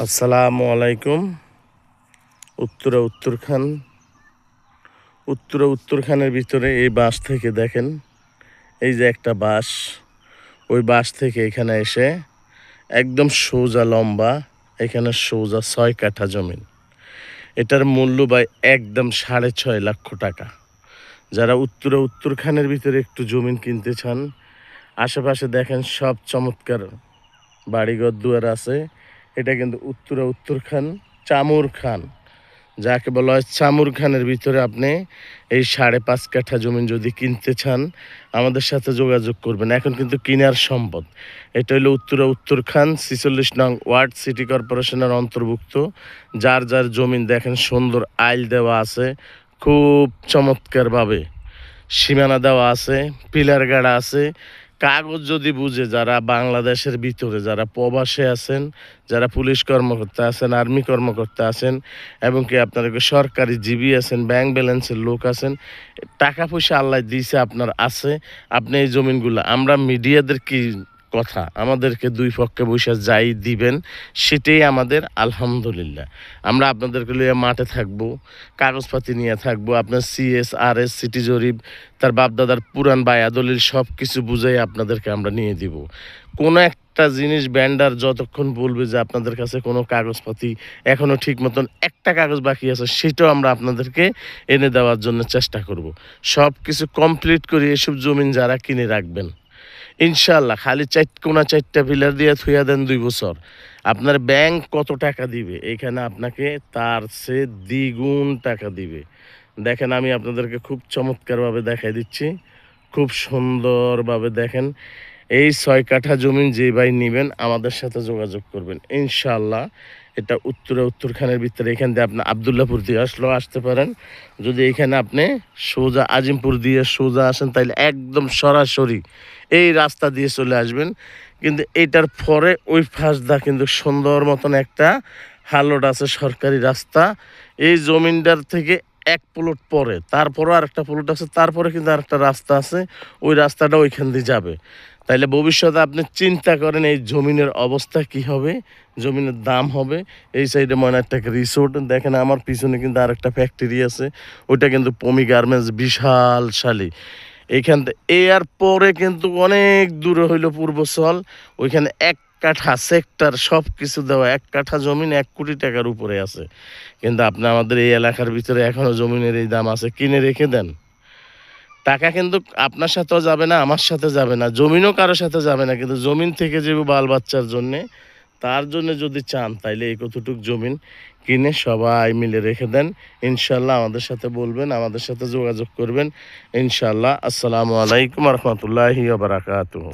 আসসালামু আলাইকুম। উত্তরখানের ভিতরে এই বাঁশ থেকে দেখেন, এই যে একটা বাঁশ, ওই বাঁশ থেকে এখানে এসে একদম সোজা লম্বা, এখানে সোজা 6 কাঠা জমিন। এটার মূল্য ভাই একদম 6.5 লাখ টাকা। যারা উত্তরখানের ভিতরে একটু জমিন কিনতে চান, আশেপাশে দেখেন সব চমৎকার বাড়িঘর দুয়ার আছে। এটা কিন্তু উত্তরখান চামুর খান, যাকে বলা হয় চামুর খানের ভিতরে আপনি এই 5.5 কাঠা জমিন যদি কিনতে চান, আমাদের সাথে যোগাযোগ করবেন। এখন কিন্তু কিনার সম্পদ। এটা হলো উত্তরখান 46 নং ওয়ার্ড সিটি কর্পোরেশনের অন্তর্ভুক্ত। যার যার জমিন দেখেন সুন্দর আইল দেওয়া আছে, খুব চমৎকারভাবে সীমানা দেওয়া আছে, পিলার গাড়া আছে। কাগজ যদি বুঝে, যারা বাংলাদেশের ভিতরে যারা প্রবাসে আছেন, যারা পুলিশ কর্মকর্তা আছেন, আর্মি কর্মকর্তা আছেন, এবং কি আপনার সরকারি জীবী আছেন, ব্যাংক ব্যালেন্সের লোক আছেন, টাকা পয়সা আল্লাহ দিয়েছে আপনার আছে, আপনি এই জমিনগুলো, আমরা মিডিয়াদের কি কথা, আমাদেরকে দুই পক্ষে বসে যাই দিবেন সেটাই আমাদের আলহামদুলিল্লাহ। আমরা আপনাদেরকে লিয়ে মাঠে থাকবো, কাগজপাতি নিয়ে থাকবো, আপনার CSRS সিটি জরিপ, তার বাপদাদার পুরান বায়া দলিল সব কিছু বুঝাই আপনাদেরকে আমরা নিয়ে দিব। কোনো একটা জিনিস ব্যান্ডার যতক্ষণ বলবে যে আপনাদের কাছে কোনো কাগজপাতি এখনও ঠিক মতন একটা কাগজ বাকি আছে, সেটাও আমরা আপনাদেরকে এনে দেওয়ার জন্য চেষ্টা করব। সব কিছু কমপ্লিট করে এসব জমিন যারা কিনে রাখবেন, ইনশাল্লাহ খালি 4 পিলার দিয়ে থুইয়া দেন 2 বছর, আপনার ব্যাংক কত টাকা দিবে এখানে আপনাকে তার চেয়ে দ্বিগুণ টাকা দিবে। দেখেন, আমি আপনাদেরকে খুব চমৎকারভাবে দেখাই দিচ্ছি, খুব সুন্দরভাবে দেখেন। এই 6 কাঠা জমিন যে ভাই নেবেন আমাদের সাথে যোগাযোগ করবেন ইনশাল্লাহ। এটা উত্তরখানের ভিতরে, এখান দিয়ে আপনি আবদুল্লাপুর দিয়ে আসতে পারেন। যদি এখানে আপনি সোজা আজিমপুর দিয়ে সোজা আসেন, তাইলে একদম সরাসরি এই রাস্তা দিয়ে চলে আসবেন। কিন্তু এটার পরে ওই ফাঁসদা কিন্তু সুন্দর মতন একটা হালট আছে, সরকারি রাস্তা। এই জমিনটার থেকে 1 প্লট পরে তারপরও আরেকটা প্লট আছে, তারপরে কিন্তু আরেকটা রাস্তা আছে, ওই রাস্তাটা ওইখান দিয়ে যাবে। তাইলে ভবিষ্যতে আপনি চিন্তা করেন এই জমিনের অবস্থা কি হবে, জমিনের দাম হবে। এই সাইডে মনে একটা রিসোর্ট দেখেন, আমার পিছনে কিন্তু আরেকটা ফ্যাক্টরি আছে, ওইটা কিন্তু পমি গার্মেন্টস বিশালশালী। এইখান থেকে এর পরে কিন্তু অনেক দূরে হইলো পূর্বস্থল, ওইখানে 1 কাঠা সেক্টর সব কিছু দেওয়া, 1 কাঠা জমিন 1 কোটি টাকার উপরে আছে। কিন্তু আপনি আমাদের এই এলাকার ভিতরে এখনও জমিনের এই দাম আছে, কিনে রেখে দেন। টাকা কিন্তু আপনার সাথেও যাবে না, আমার সাথে যাবে না, জমিনও কারোর সাথে যাবে না, কিন্তু জমিন থেকে যে বাল বাচ্চার জন্যে, তার জন্য যদি চান তাইলে এই কতটুক জমিন কিনে সবাই মিলে রেখে দেন। ইনশাল্লাহ আমাদের সাথে বলবেন, আমাদের সাথে যোগাযোগ করবেন ইনশাল্লাহ। আসসালামু আলাইকুম রহমতুল্লাহি ওয়া বারাকাতুহু।